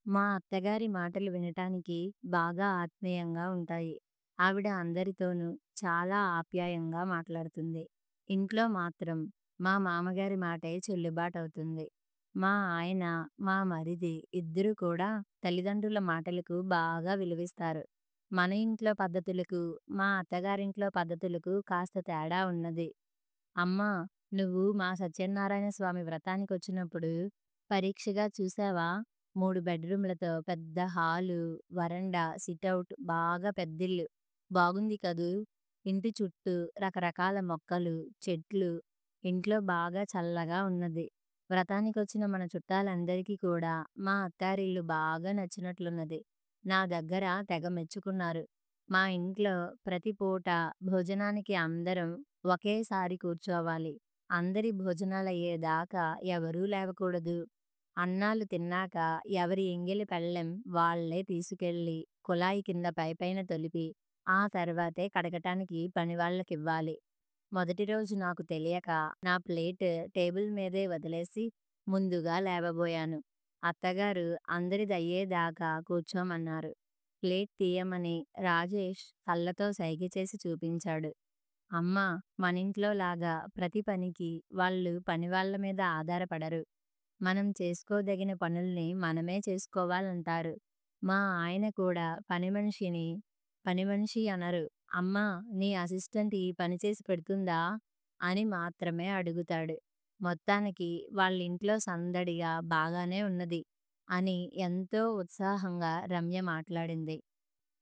మా అత్తగారి మాటలు వినటానికి బాగా ఆత్మీయంగా ఉంటాయి. ఆవిడ అందరితోనూ చాలా ఆప్యాయంగా మాట్లాడుతుంది. ఇంట్లో మాత్రం మా మామగారి మాటే చెల్లుబాటవుతుంది. మా ఆయన, మా మరిది ఇద్దరూ కూడా తల్లిదండ్రుల మాటలకు బాగా విలువిస్తారు. మన ఇంట్లో పద్ధతులకు, మా అత్తగారింట్లో పద్ధతులకు కాస్త తేడా ఉన్నది. అమ్మా! నువ్వు మా సత్యనారాయణ స్వామి వ్రతానికొచ్చినప్పుడు పరీక్షగా చూసావా? 3 బెడ్‌రూమ్‌లతో పెద్ద హాలు, వరండా, సిటౌట్ బాగా పెద్దిల్లు. బాగుంది కదూ! ఇంటి చుట్టూ రకరకాల మొక్కలు, చెట్లు. ఇంట్లో బాగా చల్లగా ఉన్నది. వ్రతానికొచ్చిన మన చుట్టాలందరికీ కూడా మా అత్తారిల్లు బాగా నచ్చినట్లున్నది. నా దగ్గర తెగ మెచ్చుకున్నారు. మా ఇంట్లో ప్రతి పూట భోజనానికి అందరం ఒకేసారి కూర్చోవాలి. అందరి భోజనాలయ్యేదాకా ఎవరూ లేవకూడదు. అన్నాలు తిన్నాక ఎవరి ఎంగిలి పళ్ళెం వాళ్ళే తీసుకెళ్ళి కుళాయి కింద పైపైన తొలిపి, ఆ తర్వాతే కడగటానికి పనివాళ్ళకివ్వాలి. మొదటి రోజు నాకు తెలియక నా ప్లేట్ టేబుల్ మీదే వదిలేసి ముందుగా లేవబోయాను. అత్తగారు అందరిదయ్యేదాకా కూర్చోమన్నారు. ప్లేట్ తీయమని రాజేష్ కళ్ళతో సైగ చేసి చూపించాడు. అమ్మా! మనింట్లో లాగా ప్రతి పనికి వాళ్ళు పనివాళ్ళ మీద ఆధారపడరు. మనం చేసుకోదగిన పనుల్ని మనమే చేసుకోవాలంటారు. మా ఆయన కూడా పనిమనిషి అనరు. అమ్మా! నీ అసిస్టెంట్ ఈ పని చేసి పెడుతుందా? అని మాత్రమే అడుగుతాడు. మొత్తానికి వాళ్ళింట్లో సందడిగా బాగానే ఉన్నది అని ఎంతో ఉత్సాహంగా రమ్య మాట్లాడింది.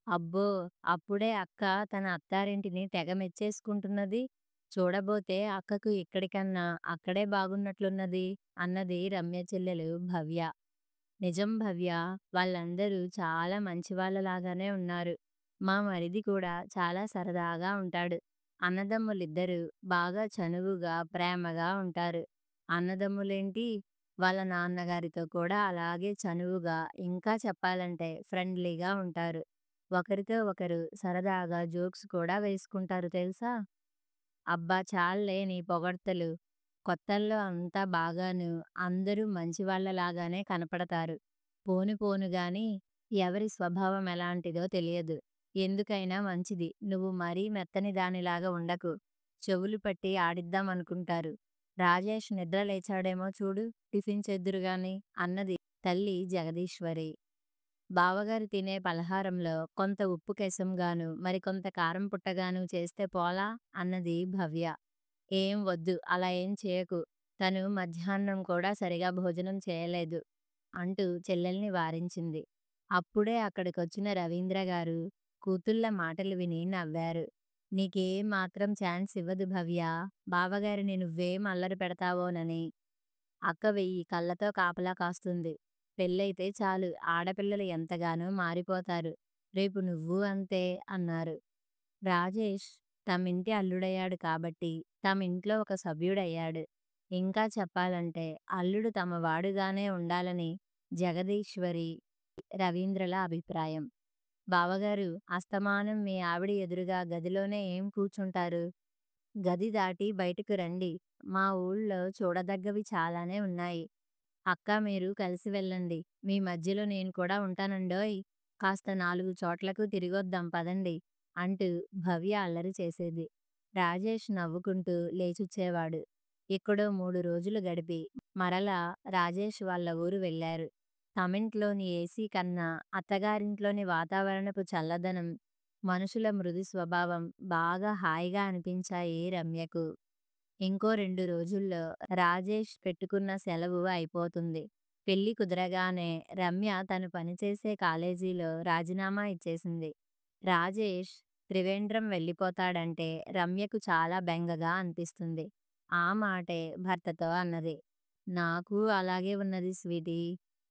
అబ్బో! అప్పుడే అక్క తన అత్తారింటిని తెగ మెచ్చేసుకుంటున్నది. చూడబోతే అక్కకు ఇక్కడి కన్నా అక్కడే బాగున్నట్లున్నది అన్నది రమ్య చెల్లెలు భవ్య. నిజం భవ్య. వాళ్ళందరూ చాలా మంచివాళ్ళలాగానే ఉన్నారు. మా మరిది కూడా చాలా సరదాగా ఉంటాడు. అన్నదమ్ములిద్దరూ బాగా చనువుగా, ప్రేమగా ఉంటారు. అన్నదమ్ములేంటి, వాళ్ళ నాన్నగారితో కూడా అలాగే చనువుగా, ఇంకా చెప్పాలంటే ఫ్రెండ్లీగా ఉంటారు. ఒకరితో ఒకరు సరదాగా జోక్స్ కూడా వేసుకుంటారు తెలుసా? అబ్బా! చాల్లే నీ పొగడ్తలు. కొత్తల్లో అంతా బాగాను, అందరూ మంచివాళ్ళలాగానే కనపడతారు. పోను పోను గాని ఎవరి స్వభావం ఎలాంటిదో తెలియదు. ఎందుకైనా మంచిది నువ్వు మరీ మెత్తని దానిలాగా ఉండకు. చెవులు పట్టి ఆడిద్దామనుకుంటారు. రాజేష్ నిద్ర లేచాడేమో చూడు, టిఫిన్ చేద్దురు గాని అన్నది తల్లి జగదీశ్వరి. బావగారు తినే పలహారంలో కొంత ఉప్పు కెసంగాను, మరికొంత కారం పుట్టగాను చేస్తే పోలా? అన్నది భవ్య. ఏం వద్దు, అలా ఏం చేయకు. తను మధ్యాహ్నం కూడా సరిగా భోజనం చేయలేదు అంటూ చెల్లెల్ని వారించింది. అప్పుడే అక్కడికొచ్చిన రవీంద్రగారు కూతుళ్ళ మాటలు విని నవ్వారు. నీకేం మాత్రం ఛాన్స్ ఇవ్వదు భవ్య, బావగారిని నువ్వేం అల్లరి పెడతావోనని. అక్క వెయ్యి కళ్ళతో కాపలా కాస్తుంది. పెళ్ళైతే చాలు ఆడపిల్లలు ఎంతగానో మారిపోతారు. రేపు నువ్వూ అంతే అన్నారు. రాజేష్ తమింటి అల్లుడయ్యాడు కాబట్టి తమింట్లో ఒక సభ్యుడయ్యాడు. ఇంకా చెప్పాలంటే అల్లుడు తమ వాడుగానే ఉండాలని జగదీశ్వరి, రవీంద్రల అభిప్రాయం. బావగారు అస్తమానం మీ ఆవిడ ఎదురుగా గదిలోనే ఏం కూర్చుంటారు? గది దాటి బయటకు రండి. మా ఊళ్ళో చూడదగ్గవి చాలానే ఉన్నాయి. అక్కా మీరు కలిసి వెళ్ళండి. మీ మధ్యలో నేను కూడా ఉంటానండోయ్! కాస్త 4 చోట్లకు తిరిగొద్దాం పదండి అంటూ భవ్య అల్లరి చేసేది. రాజేష్ నవ్వుకుంటూ లేచొచ్చేవాడు. ఎక్కడో 3 రోజులు గడిపి మరలా రాజేష్ వాళ్ళ ఊరు వెళ్ళారు. తమింట్లోని ఏసీ కన్నా అత్తగారింట్లోని వాతావరణపు చల్లదనం, మనుషుల మృదు స్వభావం బాగా హాయిగా అనిపించాయి రమ్యకు. ఇంకో 2 రోజుల్లో రాజేష్ పెట్టుకున్న సెలవు అయిపోతుంది. పెళ్లి కుదరగానే రమ్య తను పనిచేసే కాలేజీలో రాజీనామా ఇచ్చేసింది. రాజేష్ త్రివేంద్రం వెళ్ళిపోతాడంటే రమ్యకు చాలా బెంగగా అనిపిస్తుంది. ఆ మాటే భర్తతో అన్నది. నాకు అలాగే ఉన్నది స్వీటీ.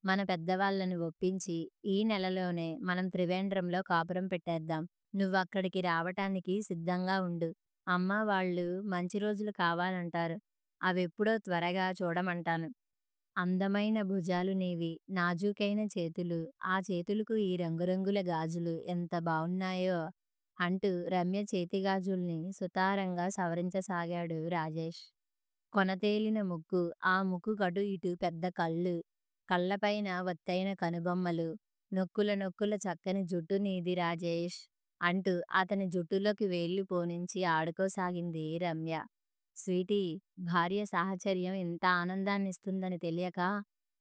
మన పెద్దవాళ్ళని ఒప్పించి ఈ నెలలోనే మనం త్రివేంద్రంలో కాపురం పెట్టేద్దాం. నువ్వక్కడికి రావటానికి సిద్ధంగా ఉండు. అమ్మ వాళ్ళు మంచి రోజులు కావాలంటారు. అవెప్పుడో త్వరగా చూడమంటాను. అందమైన భుజాలు నీవి, నాజూకైన చేతులు, ఆ చేతులకు ఈ రంగురంగుల గాజులు ఎంత బావున్నాయో అంటూ రమ్య చేతిగాజుల్ని సుతారంగా సవరించసాగాడు రాజేష్. కొనతేలిన ముక్కు, ఆ ముక్కుకటు ఇటు పెద్ద కళ్ళు, కళ్ళపైన ఒత్తైన కనుబొమ్మలు, నొక్కుల నొక్కుల చక్కని జుట్టు నీది రాజేష్ అంటూ అతని జుట్టులోకి వేళ్ళు పోనించి ఆడుకోసాగింది రమ్య. స్వీటీ, భార్య సాహచర్యం ఇంత ఆనందాన్నిస్తుందని తెలియక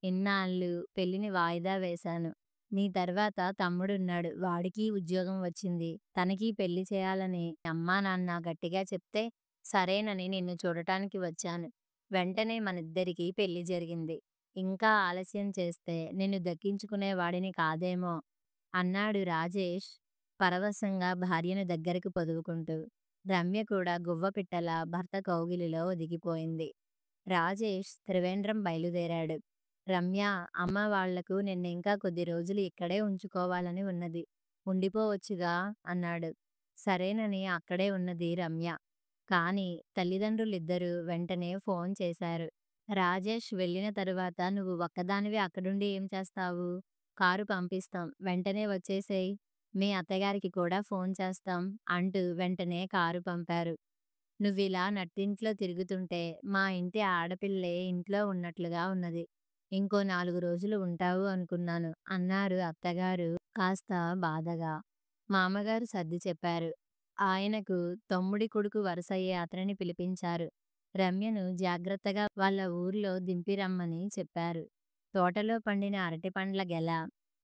ఇన్నాళ్ళు పెళ్లిని వాయిదా వేశాను. నీ తర్వాత తమ్ముడున్నాడు. వాడికీ ఉద్యోగం వచ్చింది. తనకీ పెళ్లి చేయాలని అమ్మా నాన్న గట్టిగా చెప్తే సరేనని నిన్ను చూడటానికి వచ్చాను. వెంటనే మనిద్దరికీ పెళ్లి జరిగింది. ఇంకా ఆలస్యం చేస్తే నిన్ను దక్కించుకునేవాడిని కాదేమో అన్నాడు రాజేష్ పరవశంగా భార్యను దగ్గరకు పొదువుకుంటూ. రమ్య కూడా గువ్వపిట్టలా భర్త కౌగిలిలో ఒదిగిపోయింది. రాజేష్ త్రివేంద్రం బయలుదేరాడు. రమ్య, అమ్మ వాళ్లకు నిన్నింకా కొద్ది రోజులు ఇక్కడే ఉంచుకోవాలని ఉన్నది. ఉండిపోవచ్చుగా అన్నాడు. సరేనని అక్కడే ఉన్నది రమ్య. కానీ తల్లిదండ్రులిద్దరూ వెంటనే ఫోన్ చేశారు. రాజేష్ వెళ్ళిన తరువాత నువ్వు ఒక్కదానివే అక్కడుండి ఏం చేస్తావు? కారు పంపిస్తాం. వెంటనే వచ్చేసేయ్. మీ అత్తగారికి కూడా ఫోన్ చేస్తాం అంటూ వెంటనే కారు పంపారు. నువ్విలా నట్టింట్లో తిరుగుతుంటే మా ఇంటి ఆడపిల్లే ఇంట్లో ఉన్నట్లుగా ఉన్నది. ఇంకో 4 రోజులు ఉంటావు అనుకున్నాను అన్నారు అత్తగారు కాస్త బాధగా. మామగారు సర్ది చెప్పారు. ఆయనకు తమ్ముడి కొడుకు వరసయ్యే అతనిని పిలిపించారు. రమ్యను జాగ్రత్తగా వాళ్ళ ఊర్లో దింపిరమ్మని చెప్పారు. తోటలో పండిన అరటిపండ్ల గెల,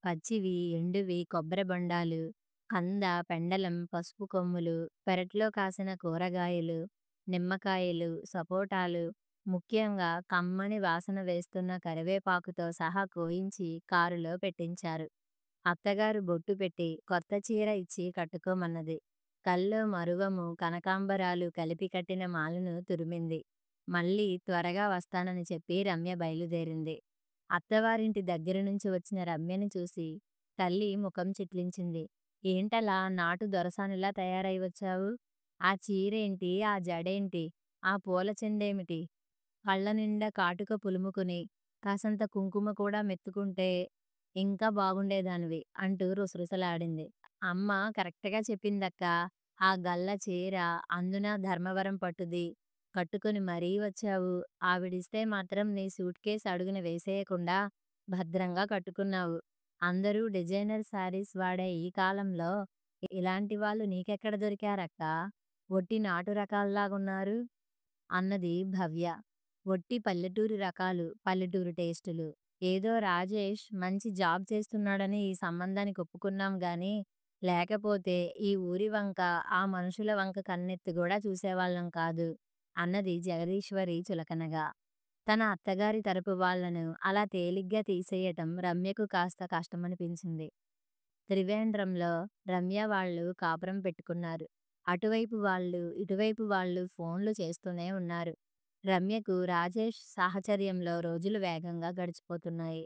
పచ్చివి ఎండువి కొబ్బరి బొండాలు, కంద పెండలం పసుపు కొమ్ములు, పెరట్లో కాసిన కూరగాయలు, నిమ్మకాయలు, సపోటాలు, ముఖ్యంగా కమ్మని వాసన వేస్తున్న కరివేపాకుతో సహా కోయించి కారులో పెట్టించారు. అత్తగారు బొట్టు పెట్టి కొత్త చీర ఇచ్చి కట్టుకోమన్నది. కల్లో మరువము కనకాంబరాలు కలిపి కట్టిన మాలను తురిమింది. మళ్ళీ త్వరగా వస్తానని చెప్పి రమ్య బయలుదేరింది. అత్తవారింటి దగ్గర నుంచి వచ్చిన రమ్యని చూసి తల్లి ముఖం చిట్లించింది. ఏంటలా నాటు దొరసానిలా తయారై వచ్చావు? ఆ చీరేంటి? ఆ జడేంటి? ఆ పూల చెండేమిటి? కళ్ళ నిండా కాటుక పులుముకుని కాసంత కుంకుమ కూడా మెత్తుకుంటే ఇంకా బాగుండేదానివి అంటూ రుసరుసలాడింది. అమ్మ కరెక్ట్‌గా చెప్పిందక్కా. ఆ గల్ల చీర, అందున ధర్మవరం పట్టుది కట్టుకొని మరీ వచ్చావు. ఆవిడిస్తే మాత్రం నీ సూట్‌కేస్ అడుగున వేసేయకుండా భద్రంగా కట్టుకున్నావు. అందరూ డిజైనర్ శారీస్ వాడే ఈ కాలంలో ఇలాంటి వాళ్ళు నీకెక్కడ దొరికారక్కా? ఒట్టి నాటు రకాల్లాగున్నారు అన్నది భవ్య. ఒట్టి పల్లెటూరి రకాలు, పల్లెటూరు టేస్టులు. ఏదో రాజేష్ మంచి జాబ్ చేస్తున్నాడని ఈ సంబంధానికి ఒప్పుకున్నాం గానీ, లేకపోతే ఈ ఊరి వంక, ఆ మనుషుల వంక కన్నెత్తి గూడా చూసేవాళ్ళం కాదు అన్నది జగదీశ్వరి చులకనగా. తన అత్తగారి తరపు వాళ్ళను అలా తేలిగ్గా తీసేయటం రమ్యకు కాస్త కష్టమనిపించింది. త్రివేంద్రంలో రమ్య వాళ్ళు కాపురం పెట్టుకున్నారు. అటువైపు వాళ్ళు, ఇటువైపు వాళ్ళు ఫోన్లు చేస్తూనే ఉన్నారు. రమ్యకు రాజేష్ సాహచర్యంలో రోజులు వేగంగా గడిచిపోతున్నాయి.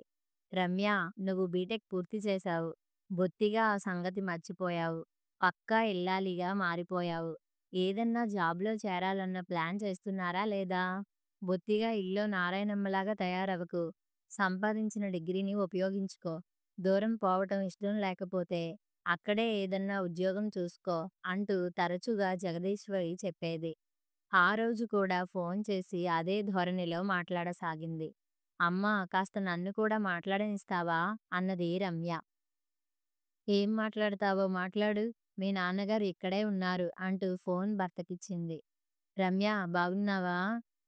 రమ్య, నువ్వు బీటెక్ పూర్తి చేశావు. బొత్తిగా ఆ సంగతి మర్చిపోయావు. పక్కా ఇల్లాలిగా మారిపోయావు. ఏదన్నా జాబ్‌లో చేరాలన్న ప్లాన్ చేస్తున్నారా లేదా? బొత్తిగా ఇల్లో నారాయణమ్మలాగా తయారవకు. సంపాదించిన డిగ్రీని ఉపయోగించుకో. దూరం పోవటం ఇష్టం లేకపోతే అక్కడే ఏదన్నా ఉద్యోగం చూసుకో అంటూ తరచుగా జగదీశ్వరి చెప్పేది. ఆ రోజు కూడా ఫోన్ చేసి అదే ధోరణిలో మాట్లాడసాగింది. అమ్మా, కాస్త నన్ను కూడా మాట్లాడనిస్తావా అన్నది రమ్య. ఏం మాట్లాడతావో మాట్లాడు. మీ నాన్నగారు ఇక్కడే ఉన్నారు అంటూ ఫోన్ భర్తకిచ్చింది. రమ్య, బాగున్నావా?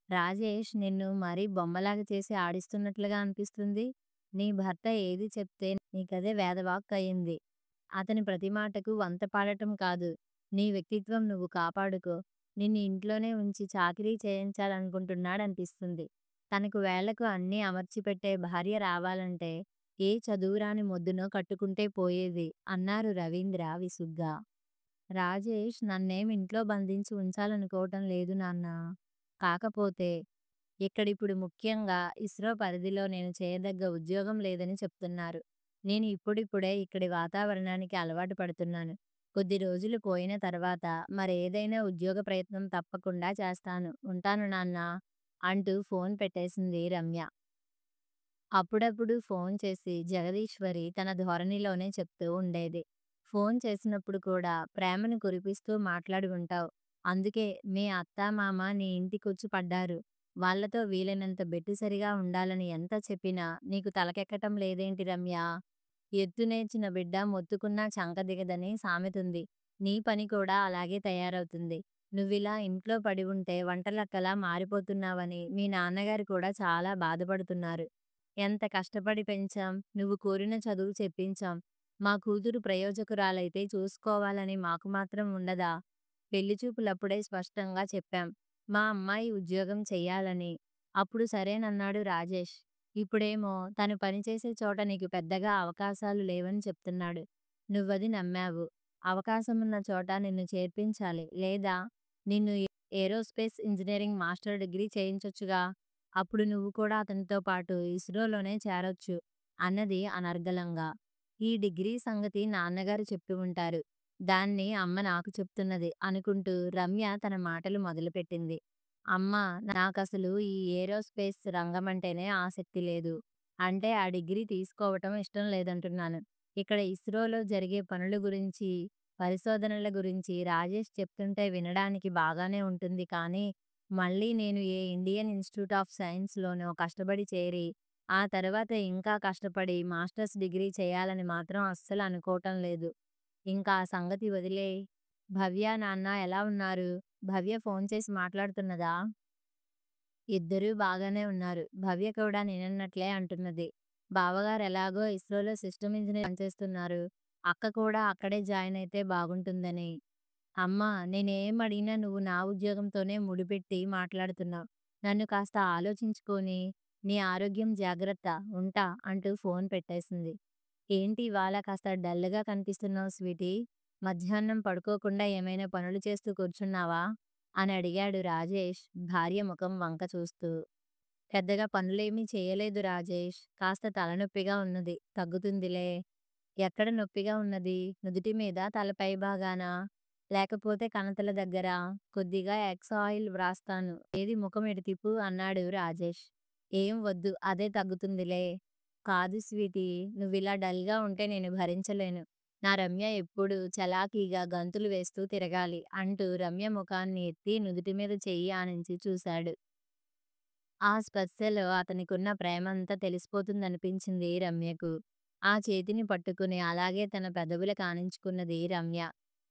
రాజేష్ నిన్ను మరీ బొమ్మలాగా చేసి ఆడిస్తున్నట్లుగా అనిపిస్తుంది. నీ భర్త ఏది చెప్తే నీకదే వేదవాక్కయింది. అతని ప్రతి మాటకు వంత పాడటం కాదు. నీ వ్యక్తిత్వం నువ్వు కాపాడుకో. నిన్ను ఇంట్లోనే ఉంచి చాకిరీ చేయించాలనుకుంటున్నాడనిపిస్తుంది. తనకు వేళకు అన్నీ అమర్చిపెట్టే భార్య రావాలంటే ఏ చదువురాని మొద్దునో కట్టుకుంటే పోయేది అన్నారు రవీంద్ర విసుగ్గా. రాజేష్ నన్నేం ఇంట్లో బంధించి ఉంచాలనుకోవటం లేదు నాన్నా. కాకపోతే ఇక్కడిప్పుడు ముఖ్యంగా ఇస్రో పరిధిలో నేను చేయదగ్గ ఉద్యోగం లేదని చెప్తున్నారు. నేను ఇప్పుడిప్పుడే ఇక్కడి వాతావరణానికి అలవాటు పడుతున్నాను. కొద్ది రోజులు పోయిన తర్వాత మరేదైనా ఉద్యోగ ప్రయత్నం తప్పకుండా చేస్తాను. ఉంటాను నాన్నా అంటూ ఫోన్ పెట్టేసింది రమ్య. అప్పుడప్పుడు ఫోన్ చేసి జగదీశ్వరి తన ధోరణిలోనే చెప్తూ ఉండేది. ఫోన్ చేసినప్పుడు కూడా ప్రేమను కురిపిస్తూ మాట్లాడి ఉంటావు. అందుకే మీ అత్త, మామ నీ ఇంటికొచ్చి పడ్డారు. వాళ్ళతో వీలైనంత బెట్టిసరిగా ఉండాలని ఎంత చెప్పినా నీకు తలకెక్కటం లేదేంటి రమ్య? ఎత్తు నేర్చిన బిడ్డ మొత్తుకున్నా చంక దిగదని సామెతుంది. నీ పని కూడా అలాగే తయారవుతుంది. నువ్విలా ఇంట్లో పడి ఉంటే వంటలక్కలా మారిపోతున్నావని మీ నాన్నగారు కూడా చాలా బాధపడుతున్నారు. ఎంత కష్టపడి పెంచాం. నువ్వు కోరిన చదువు చెప్పించాం. మా కూతురు ప్రయోజకురాలైతే చూసుకోవాలని మాకు మాత్రం ఉండదా? పెళ్లి చూపులప్పుడే స్పష్టంగా చెప్పాం. మా అమ్మాయి ఉద్యోగం చెయ్యాలని. అప్పుడు సరేనన్నాడు రాజేష్. ఇప్పుడేమో తను పనిచేసే చోట నీకు పెద్దగా అవకాశాలు లేవని చెప్తున్నాడు. నువ్వది నమ్మావు. అవకాశమున్న చోట నిన్ను చేర్పించాలి. లేదా నిన్ను ఏరోస్పేస్ ఇంజినీరింగ్ మాస్టర్ డిగ్రీ చేయించొచ్చుగా. అప్పుడు నువ్వు కూడా అతనితో పాటు ఇస్రోలోనే చేరొచ్చు అన్నది అనర్గళంగా. ఈ డిగ్రీ సంగతి నాన్నగారు చెప్పి ఉంటారు. దాన్ని అమ్మ నాకు చెప్తున్నది అనుకుంటూ రమ్య తన మాటలు మొదలుపెట్టింది. అమ్మా! నాకసలు ఈ ఏరోస్పేస్ రంగమంటేనే ఆసక్తి లేదు. అంటే ఆ డిగ్రీ తీసుకోవటం ఇష్టం లేదంటున్నాను. ఇక్కడ ఇస్రోలో జరిగే పనుల గురించి, పరిశోధనల గురించి రాజేష్ చెప్తుంటే వినడానికి బాగానే ఉంటుంది కానీ, మళ్ళీ నేను ఏ ఇండియన్ ఇన్‌స్టిట్యూట్ ఆఫ్ సైన్స్‌లోనో కష్టపడి చేరి, ఆ తర్వాత ఇంకా కష్టపడి మాస్టర్స్ డిగ్రీ చేయాలని మాత్రం అస్సలు అనుకోవటం లేదు. ఇంకా ఆ సంగతి వదిలేయ్. భవ్య, నాన్న ఎలా ఉన్నారు? భవ్య ఫోన్ చేసి మాట్లాడుతున్నదా? ఇద్దరూ బాగానే ఉన్నారు. భవ్య కూడా నేనన్నట్లే అంటున్నది. బావగారు ఎలాగో ఇస్రోలో సిస్టమ్ ఇంజినీర్ పనిచేస్తున్నారు. అక్క కూడా అక్కడే జాయిన్ అయితే బాగుంటుందని. అమ్మా! నేనేం అడిగినా నువ్వు నా ఉద్యోగంతోనే ముడిపెట్టి మాట్లాడుతున్నావు. నన్ను కాస్త ఆలోచించుకొని, నీ ఆరోగ్యం జాగ్రత్త. ఉంటా అంటూ ఫోన్ పెట్టేసింది. ఏంటి ఇవాళ కాస్త డల్‌గా కనిపిస్తున్నావు స్వీటీ? మధ్యాహ్నం పడుకోకుండా ఏమైనా పనులు చేస్తూ కూర్చున్నావా? అని అడిగాడు రాజేష్ భార్య ముఖం వంక చూస్తూ. పెద్దగా పనులేమీ చేయలేదు రాజేష్. కాస్త తలనొప్పిగా ఉన్నది. తగ్గుతుందిలే. ఎక్కడ నొప్పిగా ఉన్నది? నుదిటి మీద, తల పైభాగానా? లేకపోతే కణతల దగ్గరా? కొద్దిగా ఎక్స్ ఆయిల్ వ్రాస్తాను. ఏది ముఖం ఇటు తిప్పు అన్నాడు రాజేష్. ఏం వద్దు. అదే తగ్గుతుందిలే. కాదు స్వీటీ. నువ్విలా డల్‌గా ఉంటే నేను భరించలేను. నా రమ్య ఎప్పుడూ చలాకీగా గంతులు వేస్తూ తిరగాలి అంటూ రమ్య ముఖాన్ని ఎత్తి నుదిటి మీద చెయ్యి ఆనించి చూశాడు. ఆ స్పర్శలో అతనికున్న ప్రేమంతా తెలిసిపోతుందనిపించింది రమ్యకు. ఆ చేతిని పట్టుకుని అలాగే తన పెదవులకు ఆనించుకున్నది రమ్య.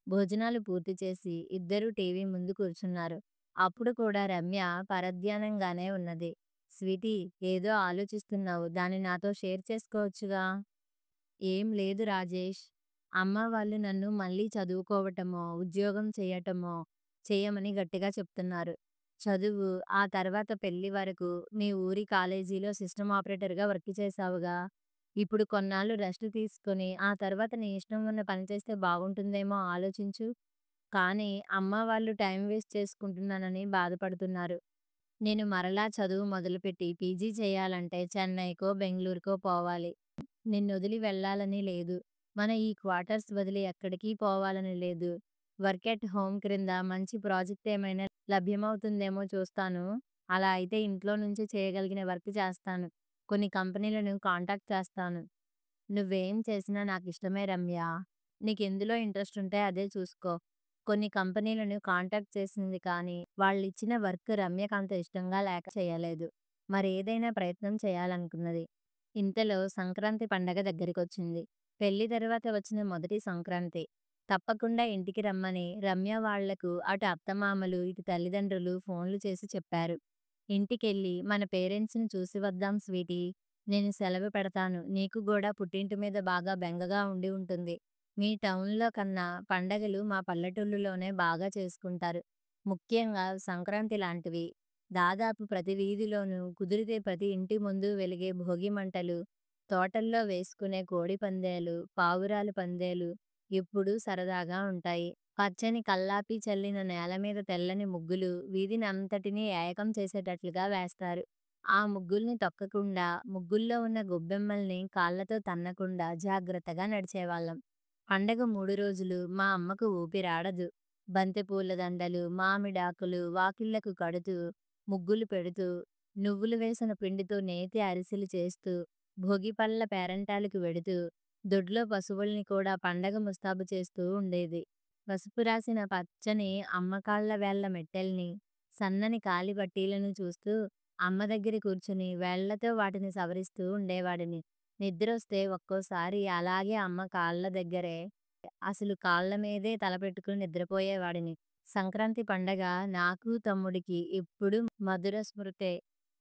భోజనాలు పూర్తి చేసి ఇద్దరూ టీవీ ముందు కూర్చున్నారు. అప్పుడు కూడా రమ్య పరధ్యానంగానే ఉన్నది. స్వీటీ, ఏదో ఆలోచిస్తున్నావు. దాన్ని నాతో షేర్ చేసుకోవచ్చుగా. ఏం లేదు రాజేష్. అమ్మ వాళ్ళు నన్ను మళ్ళీ చదువుకోవటమో, ఉద్యోగం చేయటమో చేయమని గట్టిగా చెప్తున్నారు. చదువు, ఆ తర్వాత పెళ్లి వరకు మీ ఊరి కాలేజీలో సిస్టమ్ ఆపరేటర్‌గా వర్క్ చేశావుగా. ఇప్పుడు కొన్నాళ్ళు రెస్ట్ తీసుకొని, ఆ తర్వాత నీ ఇష్టం ఉన్న పని చేస్తే బాగుంటుందేమో ఆలోచించు. కానీ అమ్మ వాళ్ళు టైం వేస్ట్ చేసుకుంటున్నానని బాధపడుతున్నారు. నేను మరలా చదువు మొదలుపెట్టి పీజీ చేయాలంటే చెన్నైకో, బెంగుళూరుకో పోవాలి. నిన్నొదిలి వెళ్ళాలని లేదు. మన ఈ క్వార్టర్స్ వదిలి ఎక్కడికీ పోవాలని లేదు. వర్క్ ఎట్ హోమ్ క్రింద మంచి ప్రాజెక్ట్ ఏమైనా లభ్యమవుతుందేమో చూస్తాను. అలా అయితే ఇంట్లో నుంచి చేయగలిగిన వర్క్ చేస్తాను. కొన్ని కంపెనీలను కాంటాక్ట్ చేస్తాను. నువ్వేం చేసినా నాకిష్టమే రమ్య. నీకెందులో ఇంట్రెస్ట్ ఉంటే అదే చూసుకో. కొన్ని కంపెనీలను కాంటాక్ట్ చేసింది కానీ, వాళ్ళిచ్చిన వర్క్ రమ్యకంత ఇష్టంగా లేక చేయలేదు. మరేదైనా ప్రయత్నం చేయాలనుకున్నది. ఇంతలో సంక్రాంతి పండగ దగ్గరికొచ్చింది. పెళ్లి తర్వాత వచ్చిన మొదటి సంక్రాంతి. తప్పకుండా ఇంటికి రమ్మని రమ్య వాళ్లకు అటు అత్తమామలు, ఇటు తల్లిదండ్రులు ఫోన్లు చేసి చెప్పారు. ఇంటికెళ్ళి మన పేరెంట్స్‌ని చూసి వద్దాం స్వీటీ. నేను సెలవు పెడతాను. నీకు గూడా పుట్టింటి మీద బాగా బెంగగా ఉండి ఉంటుంది. మీ టౌన్‌లో కన్నా పండగలు మా పల్లెటూళ్ళలోనే బాగా చేసుకుంటారు. ముఖ్యంగా సంక్రాంతి లాంటివి. దాదాపు ప్రతి వీధిలోనూ, కుదిరితే ప్రతి ఇంటి ముందు వెలిగే భోగి మంటలు, తోటల్లో వేసుకునే కోడి పందేలు, పావురాలు పందేలు ఎప్పుడూ సరదాగా ఉంటాయి. పచ్చని కల్లాపి చల్లిన నేల మీద తెల్లని ముగ్గులు వీధినంతటినీ ఏకం చేసేటట్లుగా వేస్తారు. ఆ ముగ్గుల్ని తొక్కకుండా, ముగ్గుల్లో ఉన్న గొబ్బెమ్మల్ని కాళ్ళతో తన్నకుండా జాగ్రత్తగా నడిచేవాళ్ళం. పండగ 3 రోజులు మా అమ్మకు ఊపిరాడదు. బంతిపూల దండలు, మామిడాకులు వాకిళ్లకు కడుతూ, ముగ్గులు పెడుతూ, నువ్వులు వేసిన పిండితో నేతి అరిసెలు చేస్తూ, భోగిపళ్ళ పేరంటాలకు వెడుతూ, దొడ్లో పశువుల్ని కూడా పండగ ముస్తాబు చేస్తూ ఉండేది. పసుపు రాసిన పచ్చని అమ్మ కాళ్ళ వేళ్ళ మెట్టెల్ని, సన్నని కాలి పట్టీలను చూస్తూ అమ్మ దగ్గర కూర్చుని వేళ్లతో వాటిని సవరిస్తూ ఉండేవాడిని. నిద్రొస్తే ఒక్కోసారి అలాగే అమ్మ కాళ్ళ దగ్గరే అసలు కాళ్ళ మీదే తలపెట్టుకుని నిద్రపోయేవాడిని. సంక్రాంతి పండగ నాకు, తమ్ముడికి ఎప్పుడూ మధుర స్మృతే.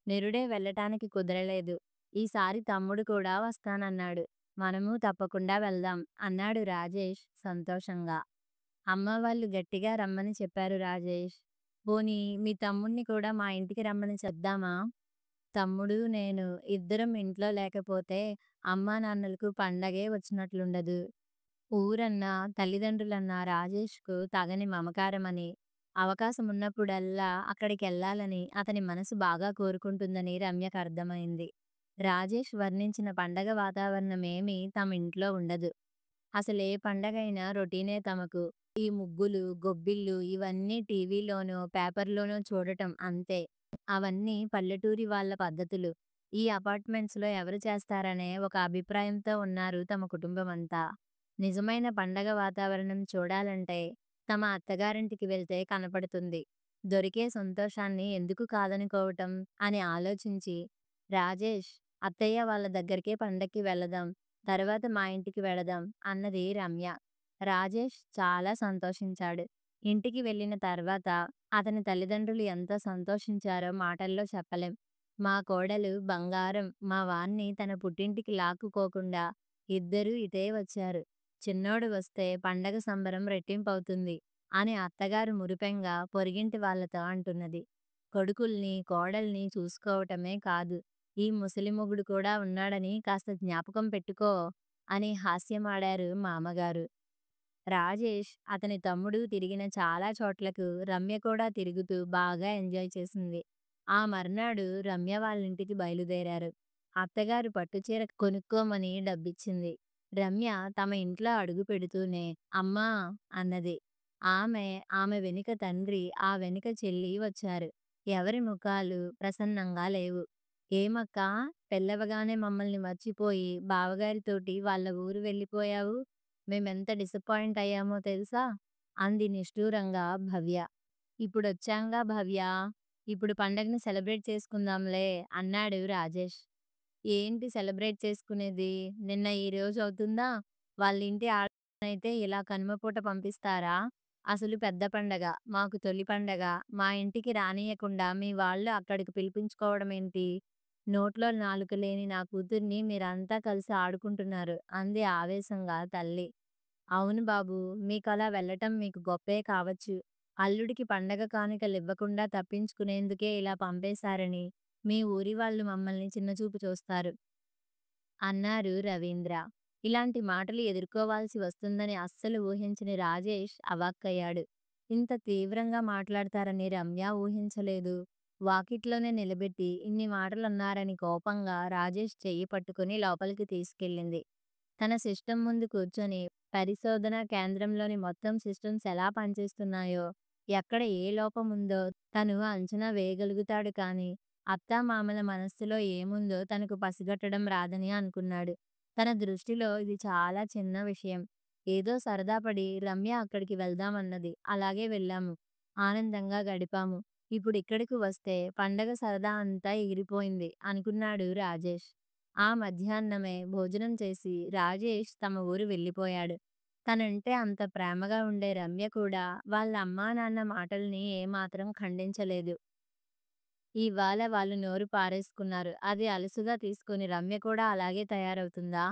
నిరుడే వెళ్ళటానికి కుదరలేదు. ఈసారి తమ్ముడు కూడా వస్తానన్నాడు. మనము తప్పకుండా వెళ్దాం అన్నాడు రాజేష్ సంతోషంగా. అమ్మ వాళ్ళు గట్టిగా రమ్మని చెప్పారు రాజేష్. పోనీ మీ తమ్ముణ్ణి కూడా మా ఇంటికి రమ్మని చెప్దామా? తమ్ముడు, నేను ఇద్దరం ఇంట్లో లేకపోతే అమ్మానాన్నలకు పండగే వచ్చినట్లుండదు. ఊరన్నా, తల్లిదండ్రులన్నా రాజేష్‌కు తగని మమకారమని, అవకాశమున్నప్పుడల్లా అక్కడికెళ్ళాలని అతని మనసు బాగా కోరుకుంటుందని రమ్యకర్థమైంది. రాజేష్ వర్ణించిన పండగ వాతావరణమేమీ తమింట్లో ఉండదు. అసలే పండగైనా రొటీనే తమకు. ఈ ముగ్గులు, గొబ్బిళ్ళు ఇవన్నీ టీవీలోనో, పేపర్‌లోనో చూడటం అంతే. అవన్నీ పల్లెటూరి వాళ్ళ పద్ధతులు. ఈ అపార్ట్మెంట్స్‌లో ఎవరు చేస్తారనే ఒక అభిప్రాయంతో ఉన్నారు తమ కుటుంబమంతా. నిజమైన పండగ వాతావరణం చూడాలంటే తమ అత్తగారింటికి వెళ్తే కనపడుతుంది. దొరికే సంతోషాన్ని ఎందుకు కాదనుకోవటం అని ఆలోచించి, రాజేష్, అత్తయ్య వాళ్ళ దగ్గరికే పండక్కి వెళదాం. తర్వాత మా ఇంటికి వెళదాం అన్నది రమ్య. రాజేష్ చాలా సంతోషించాడు. ఇంటికి వెళ్ళిన తర్వాత అతని తల్లిదండ్రులు ఎంత సంతోషించారో మాటల్లో చెప్పలేం. మా కోడలు బంగారం, మా వాణ్ణి తన పుట్టింటికి లాక్కుకోకుండా ఇద్దరూ ఇటే వచ్చారు. చిన్నోడు వస్తే పండగ సంబరం రెట్టింపవుతుంది అని అత్తగారు మురిపెంగా పొరుగింటి వాళ్ళతో అంటున్నది. కొడుకుల్ని, కోడల్ని చూసుకోవటమే కాదు, ఈ ముసలి మొగుడు కూడా ఉన్నాడని కాస్త జ్ఞాపకం పెట్టుకో అని హాస్యమాడారు మామగారు. రాజేష్, అతని తమ్ముడు తిరిగిన చాలా చోట్లకు రమ్య కూడా తిరుగుతూ బాగా ఎంజాయ్ చేసింది. ఆ మర్నాడు రమ్య వాళ్ళింటికి బయలుదేరారు. అత్తగారు పట్టుచీర కొనుక్కోమని డబ్బిచ్చింది. రమ్య తమ ఇంట్లో అడుగు పెడుతూనే అమ్మా అన్నది. ఆమె వెనుక తండ్రి, ఆ వెనుక చెల్లి వచ్చారు. ఎవరి ముఖాలు ప్రసన్నంగా లేవు. ఏమక్కా, పెళ్ళవగానే మమ్మల్ని మర్చిపోయి బావగారితోటి వాళ్ళ ఊరు వెళ్ళిపోయావు? మేమెంత డిసప్పాయింట్ అయ్యామో తెలుసా? అంది నిష్ఠూరంగా భవ్య. ఇప్పుడొచ్చాంగా భవ్యా! ఇప్పుడు పండగని సెలబ్రేట్ చేసుకుందాంలే అన్నాడు రాజేష్. ఏంటి సెలబ్రేట్ చేసుకునేది? నిన్న ఈ రోజు అవుతుందా? వాళ్ళింటి ఆడపిల్లనైతే ఇలా కనుమపూట పంపిస్తారా? అసలు పెద్ద పండగ, మాకు తొలి పండగ. మా ఇంటికి రానీయకుండా మీ వాళ్ళు అక్కడికి పిలిపించుకోవడమేంటి? నోట్లో నాలుక లేని నా కూతుర్ని మీరంతా కలిసి ఆడుకుంటున్నారు అంది ఆవేశంగా తల్లి. అవును బాబూ! మీకలా వెళ్ళటం మీకు గొప్పే కావచ్చు. అల్లుడికి పండగ కానుకలివ్వకుండా తప్పించుకునేందుకే ఇలా పంపేశారని మీ ఊరి వాళ్ళు మమ్మల్ని చిన్నచూపు చూస్తారు అన్నారు రవీంద్ర. ఇలాంటి మాటలు ఎదుర్కోవాల్సి వస్తుందని అస్సలు ఊహించని రాజేష్ అవాక్కయ్యాడు. ఇంత తీవ్రంగా మాట్లాడతారని రమ్య ఊహించలేదు. వాకిట్లోనే నిలబెట్టి ఇన్ని మాటలన్నారని కోపంగా రాజేష్ చెయ్యి పట్టుకుని లోపలికి తీసుకెళ్ళింది. తన సిస్టమ్ ముందు కూర్చొని పరిశోధనా కేంద్రంలోని మొత్తం సిస్టమ్స్ ఎలా పనిచేస్తున్నాయో, ఎక్కడ ఏ లోపముందో తను అంచనా వేయగలుగుతాడు కానీ, అత్తామామల మనస్సులో ఏముందో తనకు పసిగట్టడం రాదని అనుకున్నాడు. తన దృష్టిలో ఇది చాలా చిన్న విషయం. ఏదో సరదాపడి రమ్య అక్కడికి వెళ్దామన్నది. అలాగే వెళ్ళాము. ఆనందంగా గడిపాము. ఇప్పుడిక్కడికి వస్తే పండగ సరదా అంతా ఎగిరిపోయింది అనుకున్నాడు రాజేష్. ఆ మధ్యాహ్నమే భోజనం చేసి రాజేష్ తమ ఊరు వెళ్ళిపోయాడు. తనంటే అంత ప్రేమగా ఉండే రమ్య కూడా వాళ్ళ అమ్మానాన్న మాటల్ని ఏమాత్రం ఖండించలేదు. ఇవాళ వాళ్ళు నోరు పారేసుకున్నారు. అది అలుసుగా తీసుకుని రమ్య కూడా అలాగే తయారవుతుందా?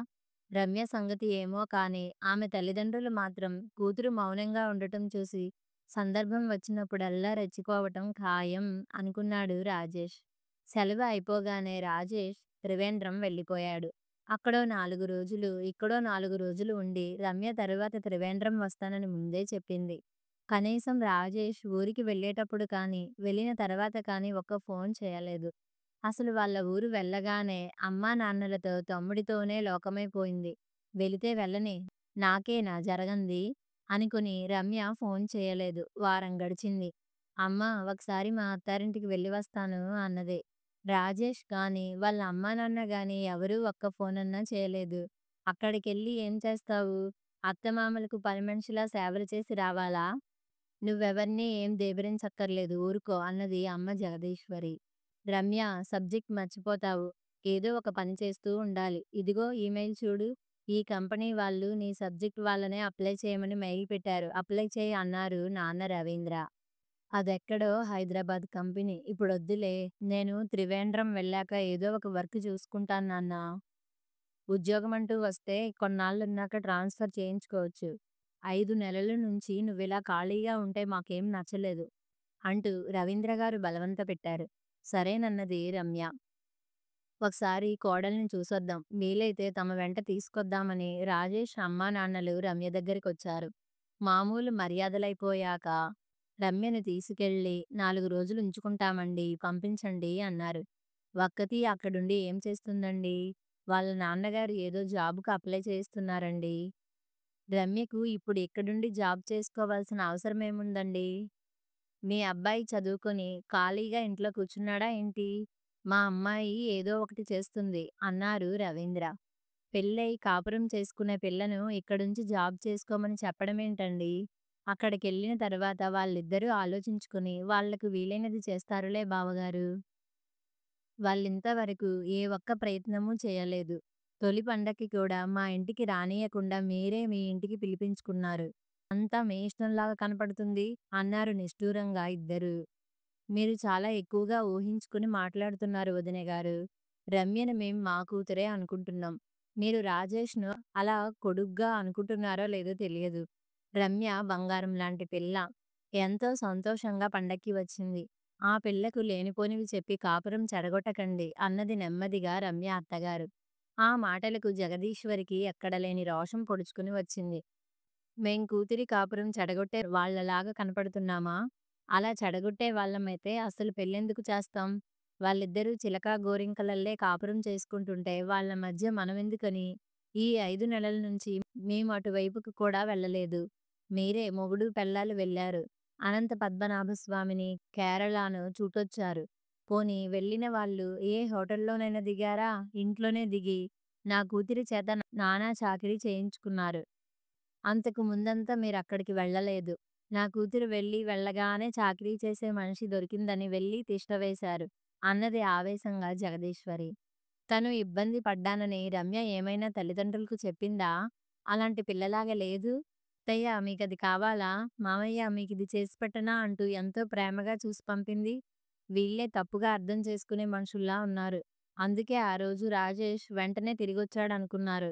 రమ్య సంగతి ఏమో కానీ ఆమె తల్లిదండ్రులు మాత్రం కూతురు మౌనంగా ఉండటం చూసి సందర్భం వచ్చినప్పుడల్లా రెచ్చిపోవటం ఖాయం అనుకున్నాడు రాజేష్. సెలవు అయిపోగానే రాజేష్ త్రివేంద్రం వెళ్ళిపోయాడు. అక్కడో 4 రోజులు, ఇక్కడో 4 రోజులు ఉండి రమ్య తరువాత త్రివేంద్రం వస్తానని ముందే చెప్పింది. కనీసం రాజేష్ ఊరికి వెళ్ళేటప్పుడు కానీ, వెళ్ళిన తర్వాత కానీ ఒక్క ఫోన్ చేయలేదు. అసలు వాళ్ళ ఊరు వెళ్ళగానే అమ్మానాన్నలతో, తమ్ముడితోనే లోకమైపోయింది. వెళితే వెళ్ళని, నాకేనా జరగంది? అనుకుని రమ్య ఫోన్ చేయలేదు. వారం గడిచింది. అమ్మా, ఒకసారి మా అత్తారింటికి వెళ్ళి వస్తాను అన్నది. రాజేష్ గానీ, వాళ్ళ అమ్మానాన్న గానీ ఎవరూ ఒక్క ఫోనన్నా చేయలేదు. అక్కడికెళ్ళి ఏం చేస్తావు? అత్తమామలకు పనిమనిషిలా సేవలు చేసి రావాలా? నువ్వెవరిని ఏం దేబిరించక్కర్లేదు ఊరుకో అన్నది అమ్మ జగదీశ్వరి. రమ్య, సబ్జెక్ట్ మర్చిపోతావు. ఏదో ఒక పని చేస్తూ ఉండాలి. ఇదిగో ఈమెయిల్ చూడు. ఈ కంపెనీ వాళ్ళు నీ సబ్జెక్ట్ వాళ్ళనే అప్లై చేయమని మెయిల్ పెట్టారు. అప్లై చెయ్యి అన్నారు నాన్న రవీంద్ర. అదెక్కడో హైదరాబాద్ కంపెనీ. ఇప్పుడొద్దులే. నేను త్రివేంద్రం వెళ్ళాక ఏదో ఒక వర్క్ చూసుకుంటాను నాన్నా. ఉద్యోగమంటూ వస్తే కొన్నాళ్ళున్నాక ట్రాన్స్‌ఫర్ చేయించుకోవచ్చు. 5 నెలల నుంచి నువ్విలా ఖాళీగా ఉంటే మాకేం నచ్చలేదు అంటూ రవీంద్రగారు బలవంత పెట్టారు. సరేనన్నది రమ్య. ఒకసారి కోడల్ని చూసొద్దాం. వీలైతే తమ వెంట తీసుకొద్దామని రాజేష్ అమ్మానాన్నలు రమ్య దగ్గరికొచ్చారు. మామూలు మర్యాదలైపోయాక రమ్యని తీసుకెళ్ళి 4 రోజులు ఉంచుకుంటామండి, పంపించండి అన్నారు. ఒక్కతి అక్కడుండి ఏం చేస్తుందండి? వాళ్ళ నాన్నగారు ఏదో జాబ్‌కి అప్లై చేయిస్తున్నారండి. రమ్యకు ఇప్పుడు ఇక్కడుండి జాబ్ చేసుకోవాల్సిన అవసరమేముందండి? మీ అబ్బాయి చదువుకొని ఖాళీగా ఇంట్లో కూర్చున్నాడా ఏంటి? మా అమ్మాయి ఏదో ఒకటి చేస్తుంది అన్నారు రవీంద్ర. పెళ్ళై కాపురం చేసుకునే పిల్లను ఇక్కడుంచి జాబ్ చేసుకోమని చెప్పడమేంటండి? అక్కడికెళ్ళిన తర్వాత వాళ్ళిద్దరూ ఆలోచించుకుని వాళ్ళకు వీలైనది చేస్తారులే బావగారు. వాళ్ళింతవరకు ఏ ఒక్క ప్రయత్నమూ చేయలేదు. తొలి పండక్కి కూడా మా ఇంటికి రానీయకుండా మీరే మీ ఇంటికి పిలిపించుకున్నారు. అంతా మీ ఇష్టంలాగా కనపడుతుంది అన్నారు నిష్ఠూరంగా ఇద్దరూ. మీరు చాలా ఎక్కువగా ఊహించుకుని మాట్లాడుతున్నారు వదినే గారు. రమ్యని మేం మా కూతురే అనుకుంటున్నాం. మీరు రాజేష్‌ను అలా కొడుగ్గా అనుకుంటున్నారో లేదో తెలియదు. రమ్య బంగారం లాంటి పిల్ల. ఎంతో సంతోషంగా పండక్కి వచ్చింది. ఆ పిల్లకు లేనిపోనివి చెప్పి కాపురం చెడగొట్టకండి అన్నది నెమ్మదిగా రమ్య అత్తగారు. ఆ మాటలకు జగదీశ్వరికి ఎక్కడలేని రోషం పొడుచుకుని వచ్చింది. మేం కూతురి కాపురం చెడగొట్టే వాళ్ళలాగా కనపడుతున్నామా? అలా చెడగొట్టే వాళ్ళమైతే అసలు పెళ్ళెందుకు చేస్తాం? వాళ్ళిద్దరూ చిలకా గోరింకలల్లే కాపురం చేసుకుంటుంటే వాళ్ళ మధ్య మనమెందుకని? ఈ 5 నెలల నుంచి మేము అటువైపుకు కూడా వెళ్ళలేదు. మీరే మొగుడు పెళ్ళాలు వెళ్లారు. అనంత పద్మనాభ స్వామిని, కేరళను చూటొచ్చారు. పోనీ వెళ్ళిన వాళ్ళు ఏ హోటల్లోనైనా దిగారా? ఇంట్లోనే దిగి నా కూతురి చేత నానా చాకిరీ చేయించుకున్నారు. అంతకు ముందంతా మీరక్కడికి వెళ్ళలేదు. నా కూతురు వెళ్ళగానే చాకిరీ చేసే మనిషి దొరికిందని వెళ్లి తిష్టవేశారు అన్నది ఆవేశంగా జగదీశ్వరి. తను ఇబ్బంది పడ్డానని రమ్య ఏమైనా తల్లిదండ్రులకు చెప్పిందా? అలాంటి పిల్లలాగా లేదు. అత్తయ్య మీకది కావాలా? మామయ్య మీకిది చేసి పెట్టనా? అంటూ ఎంతో ప్రేమగా చూసి పంపింది. వీళ్ళే తప్పుగా అర్థం చేసుకునే మనుషుల్లా ఉన్నారు. అందుకే ఆ రోజు రాజేష్ వెంటనే తిరిగొచ్చాడనుకున్నారు.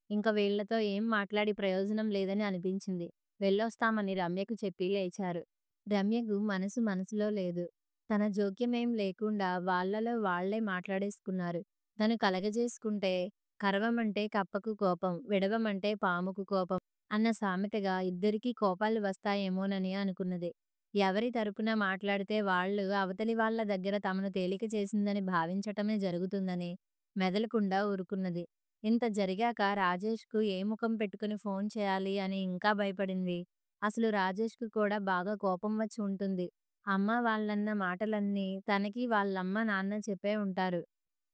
ఇంక వీళ్ళతో ఏం మాట్లాడి ప్రయోజనం లేదని అనిపించింది. వెళ్ళొస్తామని రమ్యకు చెప్పి లేచారు. రమ్యకు మనసు మనసులో లేదు. తన జోక్యమేం లేకుండా వాళ్ళలో వాళ్ళే మాట్లాడేసుకున్నారు. తను కలగజేసుకుంటే కరవమంటే కప్పకు కోపం, విడవమంటే పాముకు కోపం అన్న సామెతగా ఇద్దరికీ కోపాలు వస్తాయేమోనని అనుకున్నది. ఎవరి తరపున మాట్లాడితే వాళ్ళు అవతలి వాళ్ళ దగ్గర తమను తేలిక చేసిందని భావించటమే జరుగుతుందని మెదలకుండా ఊరుకున్నది. ఇంత జరిగాక రాజేష్‌కు ఏ ముఖం పెట్టుకుని ఫోన్ చేయాలి అని ఇంకా భయపడింది. అసలు రాజేష్‌కు కూడా బాగా కోపం వచ్చి ఉంటుంది. అమ్మ వాళ్ళన్న మాటలన్నీ తనకి వాళ్ళమ్మ, నాన్న చెప్పే ఉంటారు.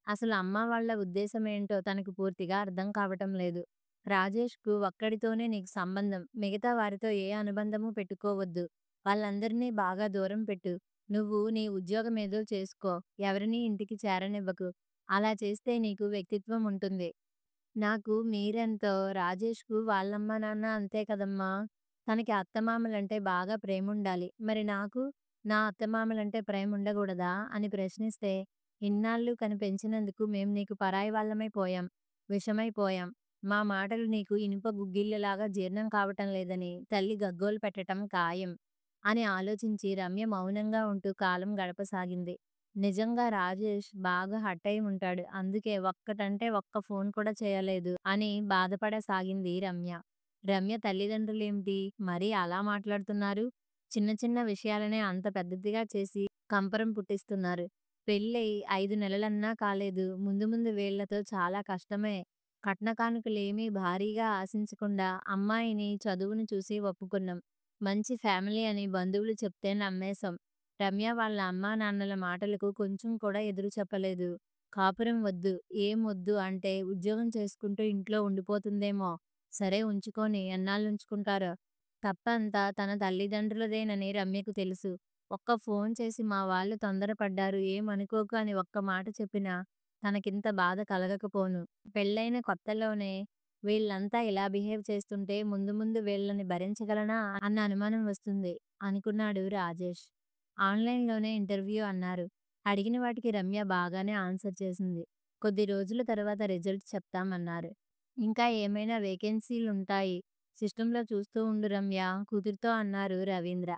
అసలు అమ్మ వాళ్ళ ఉద్దేశమేంటో తనకు పూర్తిగా అర్థం కావటం లేదు. రాజేష్‌కు ఒక్కడితోనే నీకు సంబంధం. మిగతా వారితో ఏ అనుబంధమూ పెట్టుకోవద్దు. వాళ్ళందరినీ బాగా దూరం పెట్టు. నువ్వు నీ ఉద్యోగమేదో చేసుకో. ఎవరినీ ఇంటికి చేరనివ్వకు. అలా చేస్తే నీకు వ్యక్తిత్వం ఉంటుంది. నాకు మీరెంతో, రాజేష్‌కు వాళ్ళమ్మ, నాన్న అంతే కదమ్మా! తనకి అత్తమామలంటే బాగా ప్రేముండాలి. మరి నాకు? నా అత్తమామలంటే ప్రేముండగూడదా? అని ప్రశ్నిస్తే, ఇన్నాళ్ళు కని పెంచినందుకు మేం నీకు పరాయి వాళ్ళమై పోయాం. విషమైపోయాం. మా మాటలు నీకు ఇనుప గుగ్గిళ్ళలాగా జీర్ణం కావటం లేదని తల్లి గగ్గోలు పెట్టటం ఖాయం అని ఆలోచించి రమ్య మౌనంగా ఉంటూ కాలం గడపసాగింది. నిజంగా రాజేష్ బాగా హర్టయి ఉంటాడు. అందుకే ఒక్కటంటే ఒక్క ఫోన్ కూడా చేయలేదు అని బాధపడసాగింది రమ్య. రమ్య తల్లిదండ్రులేమిటి మరీ అలా మాట్లాడుతున్నారు? చిన్న చిన్న విషయాలనే అంత పెద్దదిగా చేసి కంపరం పుట్టిస్తున్నారు. పెళ్ళై 5 నెలలన్నా కాలేదు. ముందు ముందు వీళ్ళతో చాలా కష్టమే. కట్న కానుకలేమీ భారీగా ఆశించకుండా అమ్మాయిని, చదువును చూసి ఒప్పుకున్నాం. మంచి ఫ్యామిలీ అని బంధువులు చెప్తే నమ్మేశాం. రమ్య వాళ్ళ అమ్మా నాన్నల మాటలకు కొంచెం కూడా ఎదురు చెప్పలేదు. కాపురం వద్దు, ఏం వద్దు అంటే ఉద్యోగం చేసుకుంటూ ఇంట్లో ఉండిపోతుందేమో. సరే ఉంచుకోని ఎన్నాళ్ళుంచుకుంటారో. తప్పంతా తన తల్లిదండ్రులదేనని రమ్యకు తెలుసు. ఒక్క ఫోన్ చేసి మా వాళ్ళు తొందరపడ్డారు ఏమనుకోకు అని ఒక్క మాట చెప్పినా తనకింత బాధ కలగకపోను. పెళ్ళైన కొత్తలోనే వీళ్ళంతా ఇలా బిహేవ్ చేస్తుంటే ముందు ముందు వీళ్ళని భరించగలనా అన్న అనుమానం వస్తుంది అనుకున్నాడు రాజేష్. ఆన్‌లైన్‌లోనే ఇంటర్వ్యూ అన్నారు. అడిగిన వాటికి రమ్య బాగానే ఆన్సర్ చేసింది. కొద్ది రోజుల తర్వాత రిజల్ట్ చెప్తామన్నారు. ఇంకా ఏమైనా వేకెన్సీలుంటాయి సిస్టంలో చూస్తూ ఉండు రమ్య కూతురితో అన్నారు రవీంద్ర.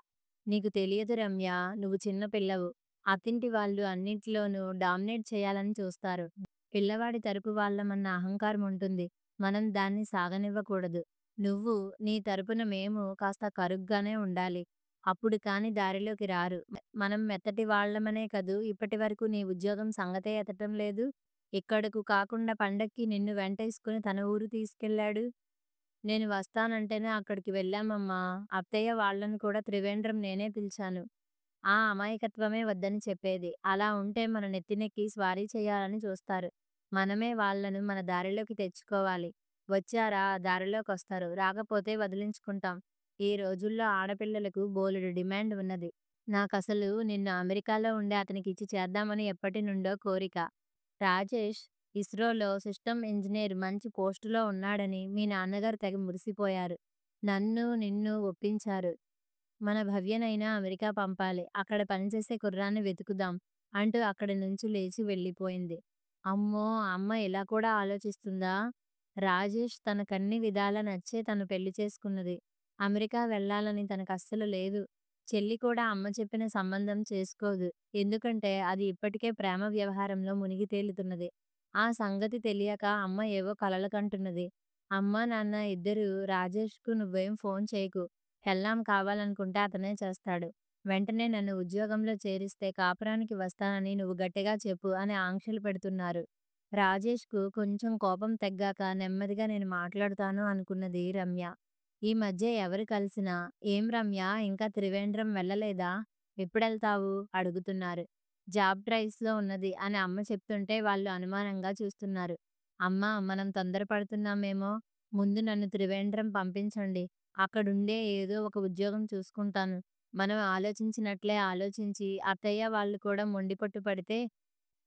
నీకు తెలియదు రమ్య, నువ్వు చిన్న పిల్లవు. అత్తింటి వాళ్ళు అన్నింటిలోనూ డామినేట్ చేయాలని చూస్తారు. పిల్లవాడి తరపు వాళ్ళమన్న అహంకారం ఉంటుంది. మనం దాన్ని సాగనివ్వకూడదు. నువ్వు నీ తరపున మేము కాస్త కరుగ్గానే ఉండాలి. అప్పుడు కాని దారిలోకి రారు. మనం మెత్తటి వాళ్ళమనే కదూ ఇప్పటివరకు నీ ఉద్యోగం సంగతే ఎత్తటం లేదు. ఇక్కడకు కాకుండా పండక్కి నిన్ను వెంటేసుకుని తన ఊరు తీసుకెళ్ళాడు. నేను వస్తానంటేనే అక్కడికి వెళ్ళామమ్మా. అత్తయ్య వాళ్ళను కూడా త్రివేంద్రం నేనే పిలిచాను. ఆ అమాయకత్వమే వద్దని చెప్పేది. అలా ఉంటే మన నెత్తినెక్కి స్వారీ చేయాలని చూస్తారు. మనమే వాళ్ళను మన దారిలోకి తెచ్చుకోవాలి. వచ్చారా దారిలోకొస్తారు. రాకపోతే వదిలించుకుంటాం. ఈ రోజుల్లో ఆడపిల్లలకు బోలెడు డిమాండ్ ఉన్నది. నాకసలు నిన్ను అమెరికాలో ఉండే అతనికిచ్చి చేద్దామని ఎప్పటినుండో కోరిక. రాజేష్ ఇస్రోలో సిస్టమ్ ఇంజినీర్ మంచి పోస్టులో ఉన్నాడని మీ నాన్నగారు తెగ మురిసిపోయారు. నన్ను, నిన్ను ఒప్పించారు. మన భవ్యనైనా అమెరికా పంపాలి. అక్కడ పనిచేసే కుర్రాన్ని వెతుకుదాం అంటూ అక్కడి నుంచి లేచి వెళ్ళిపోయింది. అమ్మో! అమ్మ ఇలా కూడా ఆలోచిస్తుందా? రాజేష్ తనకన్ని విధాలా నచ్చే తను పెళ్లి చేసుకున్నది. అమెరికా వెళ్ళాలని తనకస్సలు లేదు. చెల్లి కూడా అమ్మ చెప్పిన సంబంధం చేసుకోదు. ఎందుకంటే అది ఇప్పటికే ప్రేమ వ్యవహారంలో మునిగి తేలుతున్నది. ఆ సంగతి తెలియక అమ్మ ఏవో కలలు కంటున్నది. అమ్మా, నాన్న ఇద్దరూ రాజేష్‌కు నువ్వేం ఫోన్ చేయకు. పెళ్ళాం కావాలనుకుంటే అతనే చేస్తాడు. వెంటనే నన్ను ఉద్యోగంలో చేరిస్తే కాపురానికి వస్తానని నువ్వు గట్టిగా చెప్పు అని ఆంక్షలు పెడుతున్నారు. రాజేష్‌కు కొంచెం కోపం తగ్గాక నెమ్మదిగా నేను మాట్లాడుతాను అనుకున్నది రమ్య. ఈ మధ్య ఎవరు కలిసినా ఏం రమ్య ఇంకా త్రివేంద్రం వెళ్ళలేదా? ఎప్పుడెళ్తావు? అడుగుతున్నారు. జాబ్ ట్రయల్స్‌లో ఉన్నది అని అమ్మ చెప్తుంటే వాళ్ళు అనుమానంగా చూస్తున్నారు. అమ్మా మనం తొందరపడుతున్నామేమో. ముందు నన్ను త్రివేంద్రం పంపించండి. అక్కడుండే ఏదో ఒక ఉద్యోగం చూసుకుంటాను. మనం ఆలోచించినట్లే ఆలోచించి అత్తయ్య వాళ్ళు కూడా మొండిపట్టు పడితే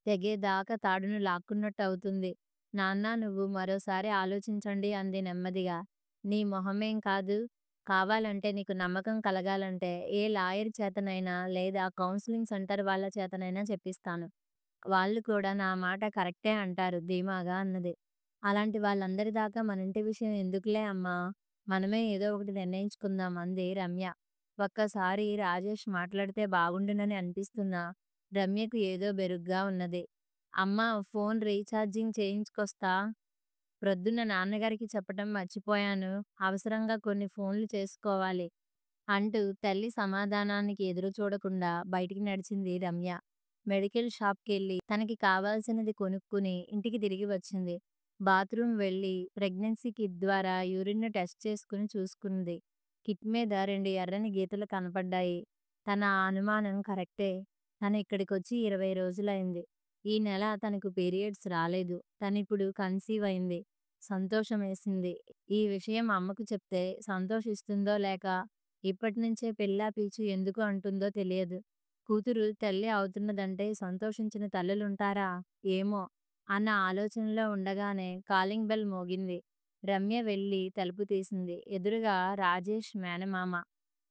తెగేదాకా తాడును లాక్కున్నట్టవుతుంది. నాన్నా నువ్వు మరోసారి ఆలోచించండి అంది నెమ్మదిగా. నీ మొహమేం కాదు. కావాలంటే నీకు నమ్మకం కలగాలంటే ఏ లాయర్ చేతనైనా లేదా కౌన్సిలింగ్ సెంటర్ వాళ్ళ చేతనైనా చెప్పిస్తాను. వాళ్ళు కూడా నా మాట కరెక్టే అంటారు ధీమాగా అన్నది. అలాంటి వాళ్ళందరి దాకా మనింటి విషయం ఎందుకులే అమ్మా! మనమే ఏదో ఒకటి నిర్ణయించుకుందాం అంది రమ్య. ఒక్కసారి రాజేష్ మాట్లాడితే బాగుండునని అనిపిస్తున్నా రమ్యకు ఏదో బెరుగ్గా ఉన్నది. అమ్మా ఫోన్ రీఛార్జింగ్ చేయించుకొస్తా. ప్రొద్దున్న నాన్నగారికి చెప్పటం మర్చిపోయాను. అవసరంగా కొన్ని ఫోన్లు చేసుకోవాలి. అంటూ తల్లి సమాధానానికి ఎదురు చూడకుండా బయటికి నడిచింది రమ్య. మెడికల్ షాప్‌కెళ్ళి తనకి కావాల్సినది కొనుక్కుని ఇంటికి తిరిగి వచ్చింది. బాత్రూమ్ వెళ్ళి ప్రెగ్నెన్సీ కిట్ ద్వారా యూరిన్‌ను టెస్ట్ చేసుకుని చూసుకుంది. కిట్ మీద 2 ఎర్రని గీతలు కనపడ్డాయి. తన అనుమానం కరెక్టే. తను ఇక్కడికొచ్చి 20 రోజులైంది. ఈ నెల తనకు పీరియడ్స్ రాలేదు. తనిప్పుడు కన్సీవ్ అయింది. సంతోషమేసింది. ఈ విషయం అమ్మకు చెప్తే సంతోషిస్తుందో లేక ఇప్పటినుంచే పెళ్ళా పీచు ఎందుకు అంటుందో తెలియదు. కూతురు తల్లి అవుతున్నదంటే సంతోషించని తల్లులుంటారా? ఏమో! అన్న ఆలోచనలో ఉండగానే కాలింగ్ బెల్ మోగింది. రమ్య వెళ్ళి తలుపు తీసింది. ఎదురుగా రాజేష్ మేనమామ,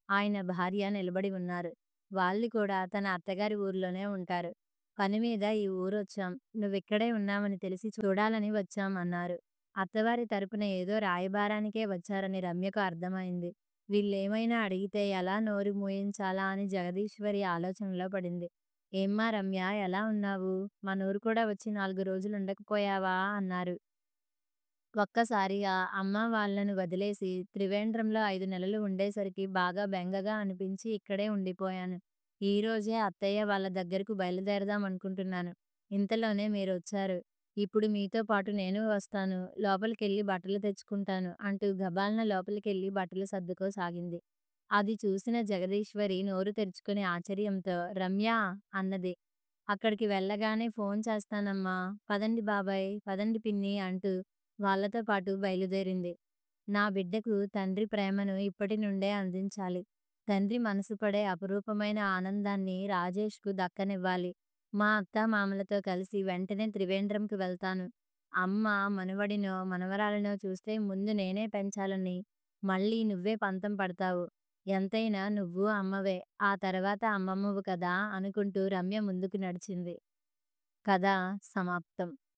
ఆయన భార్య నిలబడి ఉన్నారు. వాళ్ళు కూడా తన అత్తగారి ఊర్లోనే ఉంటారు. పని మీద ఈ ఊరొచ్చాం. నువ్విక్కడే ఉన్నావని తెలిసి చూడాలని వచ్చాం అన్నారు. అత్తవారి తరపున ఏదో రాయబారానికే వచ్చారని రమ్యకు అర్థమైంది. వీళ్ళేమైనా అడిగితే ఎలా నోరు మూయించాలా అని జగదీశ్వరి ఆలోచనలో పడింది. ఏమ్మా రమ్య ఎలా ఉన్నావు? మనూరు కూడా వచ్చి 4 రోజులుండకపోయావా? అన్నారు. ఒక్కసారిగా అమ్మ వాళ్ళను వదిలేసి త్రివేంద్రంలో 5 నెలలు ఉండేసరికి బాగా బెంగగా అనిపించి ఇక్కడే ఉండిపోయాను. ఈరోజే అత్తయ్య వాళ్ళ దగ్గరకు బయలుదేరదాం అనుకుంటున్నాను. ఇంతలోనే మీరొచ్చారు. ఇప్పుడు మీతో పాటు నేను వస్తాను. లోపలికెళ్ళి బట్టలు తెచ్చుకుంటాను అంటూ గబాల్న లోపలికెళ్ళి బట్టలు సర్దుకోసాగింది. అది చూసిన జగదీశ్వరి నోరు తెరుచుకుని ఆశ్చర్యంతో రమ్యా! అన్నది. అక్కడికి వెళ్ళగానే ఫోన్ చేస్తానమ్మా. పదండి బాబాయ్, పదండి పిన్ని అంటూ వాళ్ళతో పాటు బయలుదేరింది. నా బిడ్డకు తండ్రి ప్రేమను ఇప్పటి నుండే అందించాలి. తండ్రి మనసు పడే అపురూపమైన ఆనందాన్ని రాజేష్‌కు దక్కనివ్వాలి. మా అత్తామామలతో కలిసి వెంటనే త్రివేంద్రంకి వెళ్తాను. అమ్మ మనవడినో, మనవరాలినో చూస్తే ముందు నేనే పెంచాలని మళ్ళీ నువ్వే పంతం పడతావు. ఎంతైనా నువ్వు అమ్మవే. ఆ తర్వాత అమ్మమ్మవు కదా అనుకుంటూ రమ్య ముందుకు నడిచింది. కథ సమాప్తం.